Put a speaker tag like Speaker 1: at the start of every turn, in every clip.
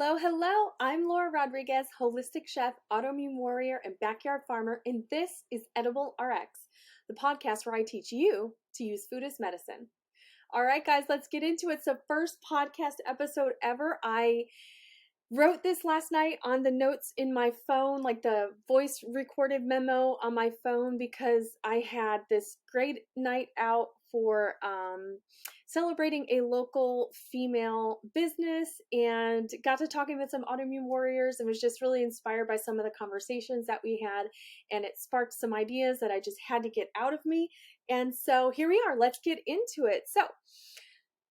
Speaker 1: Hello, hello. I'm Laura Rodriguez, holistic chef, autoimmune warrior, and backyard farmer, and this is Edible RX, the podcast where I teach you to use food as medicine. All right, guys, let's get into it. So, first podcast episode ever. I wrote this last night on the notes in my phone, like the voice recorded memo on my phone, because I had this great night out for celebrating a local female business and got to talking with some autoimmune warriors and was just really inspired by some of the conversations that we had, and it sparked some ideas that I just had to get out of me. And so here we are. Let's get into it. So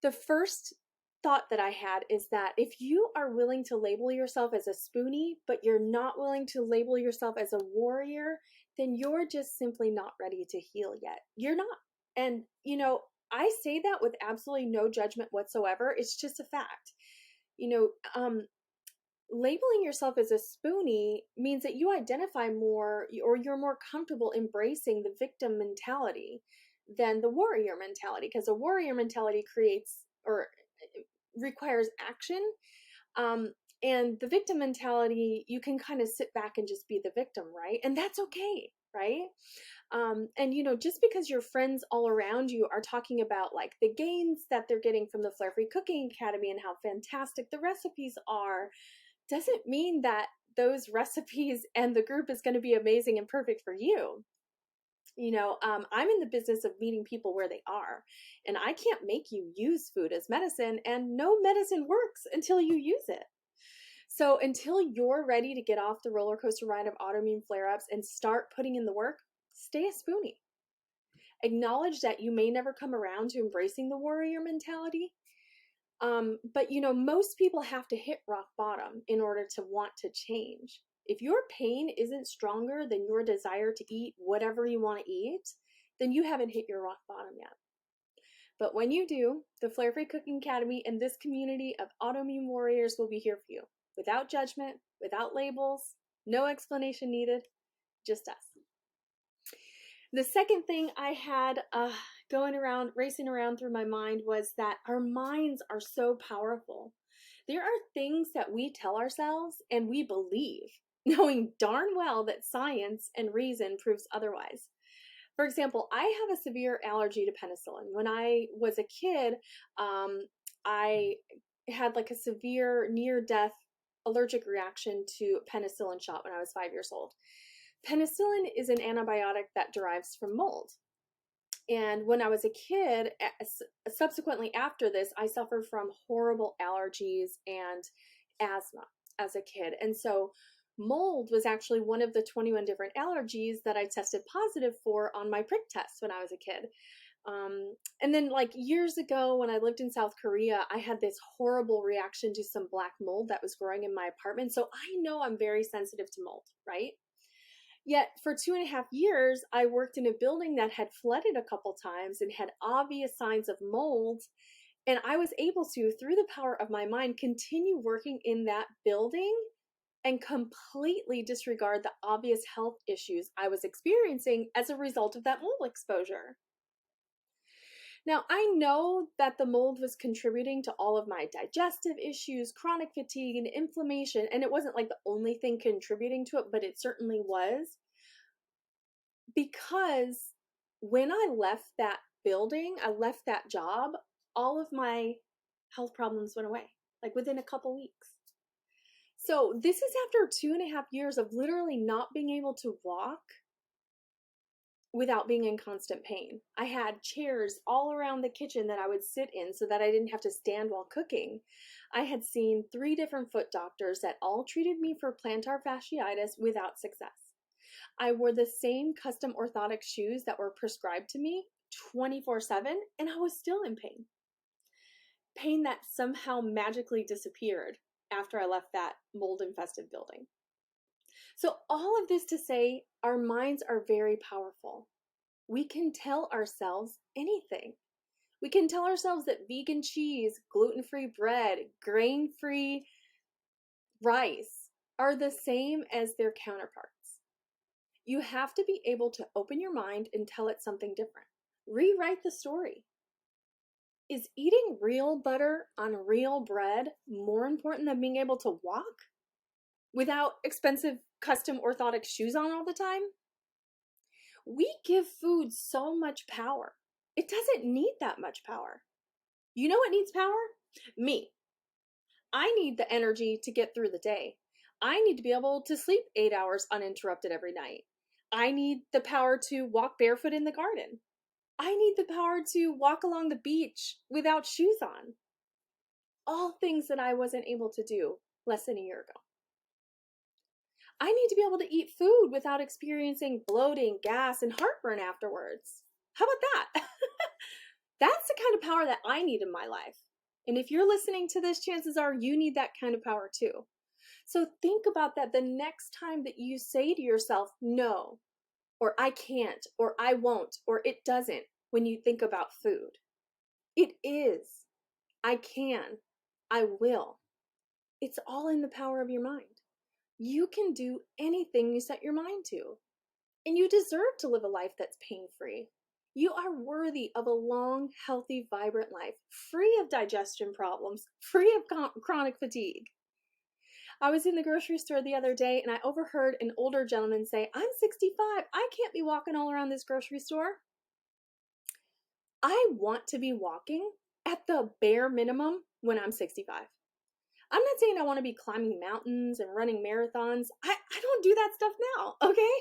Speaker 1: the first thought that I had is that if you are willing to label yourself as a Spoonie, but you're not willing to label yourself as a warrior, then you're just simply not ready to heal yet. You're not. And, I say that with absolutely no judgment whatsoever. It's just a fact. Labeling yourself as a Spoonie means that you identify more, or you're more comfortable embracing the victim mentality than the warrior mentality, because a warrior mentality creates or requires action. And the victim mentality, you can kind of sit back and just be the victim, right? And that's okay, right? And just because your friends all around you are talking about like the gains that they're getting from the Flare Free Cooking Academy and how fantastic the recipes are, doesn't mean that those recipes and the group is going to be amazing and perfect for you. I'm in the business of meeting people where they are, and I can't make you use food as medicine, and no medicine works until you use it. So until you're ready to get off the roller coaster ride of autoimmune flare-ups and start putting in the work, stay a Spoonie. Acknowledge that you may never come around to embracing the warrior mentality. But most people have to hit rock bottom in order to want to change. If your pain isn't stronger than your desire to eat whatever you want to eat, then you haven't hit your rock bottom yet. But when you do, the Flare Free Cooking Academy and this community of autoimmune warriors will be here for you, without judgment, without labels, no explanation needed, just us. The second thing I had racing around through my mind was that our minds are so powerful. There are things that we tell ourselves and we believe, knowing darn well that science and reason proves otherwise. For example, I have a severe allergy to penicillin. When I was a kid, I had like a severe near-death allergic reaction to penicillin shot when I was 5 years old. Penicillin is an antibiotic that derives from mold. And when I was a kid, subsequently after this, I suffered from horrible allergies and asthma as a kid. And so mold was actually one of the 21 different allergies that I tested positive for on my prick test when I was a kid. And then like years ago when I lived in South Korea, I had this horrible reaction to some black mold that was growing in my apartment. So I know I'm very sensitive to mold, right? Yet for 2.5 years, I worked in a building that had flooded a couple times and had obvious signs of mold. And I was able to, through the power of my mind, continue working in that building and completely disregard the obvious health issues I was experiencing as a result of that mold exposure. Now, I know that the mold was contributing to all of my digestive issues, chronic fatigue, and inflammation, and it wasn't like the only thing contributing to it, but it certainly was. Because when I left that building, I left that job, all of my health problems went away, like within a couple weeks. So this is after 2.5 years of literally not being able to walk without being in constant pain. I had chairs all around the kitchen that I would sit in so that I didn't have to stand while cooking. I had seen 3 different foot doctors that all treated me for plantar fasciitis without success. I wore the same custom orthotic shoes that were prescribed to me 24/7, and I was still in pain. Pain that somehow magically disappeared after I left that mold-infested building. So all of this to say, our minds are very powerful. We can tell ourselves anything. We can tell ourselves that vegan cheese, gluten-free bread, grain-free rice are the same as their counterparts. You have to be able to open your mind and tell it something different. Rewrite the story. Is eating real butter on real bread more important than being able to walk without expensive custom orthotic shoes on all the time? We give food so much power. It doesn't need that much power. You know what needs power? Me. I need the energy to get through the day. I need to be able to sleep 8 hours uninterrupted every night. I need the power to walk barefoot in the garden. I need the power to walk along the beach without shoes on. All things that I wasn't able to do less than a year ago. I need to be able to eat food without experiencing bloating, gas, and heartburn afterwards. How about that? That's the kind of power that I need in my life. And if you're listening to this, chances are you need that kind of power too. So think about that the next time that you say to yourself, no, or I can't, or I won't, or it doesn't, when you think about food. It is, I can, I will. It's all in the power of your mind. You can do anything you set your mind to. And you deserve to live a life that's pain-free. You are worthy of a long, healthy, vibrant life, free of digestion problems, free of chronic fatigue. I was in the grocery store the other day and I overheard an older gentleman say, I'm 65, I can't be walking all around this grocery store. I want to be walking at the bare minimum when I'm 65. I'm not saying I want to be climbing mountains and running marathons. I don't do that stuff now, okay?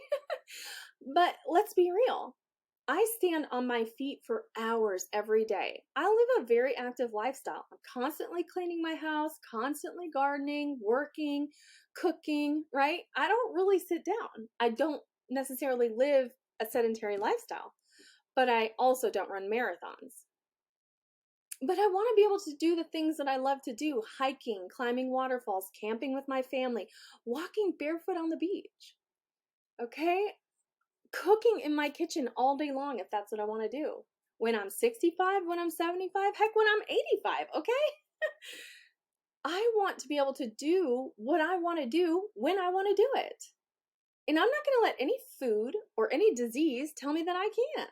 Speaker 1: But let's be real. I stand on my feet for hours every day. I live a very active lifestyle. I'm constantly cleaning my house, constantly gardening, working, cooking, right? I don't really sit down. I don't necessarily live a sedentary lifestyle, but I also don't run marathons. But I want to be able to do the things that I love to do: hiking, climbing waterfalls, camping with my family, walking barefoot on the beach. Okay? Cooking in my kitchen all day long if that's what I want to do. When I'm 65, when I'm 75, heck, when I'm 85, okay? I want to be able to do what I want to do when I want to do it. And I'm not going to let any food or any disease tell me that I can't.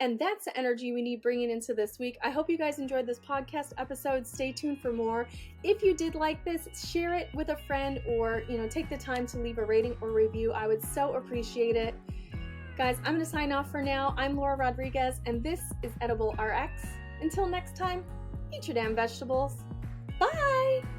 Speaker 1: And that's the energy we need bringing into this week. I hope you guys enjoyed this podcast episode. Stay tuned for more. If you did like this, share it with a friend, or take the time to leave a rating or review. I would so appreciate it. Guys, I'm going to sign off for now. I'm Laura Rodriguez, and this is Edible RX. Until next time, eat your damn vegetables. Bye!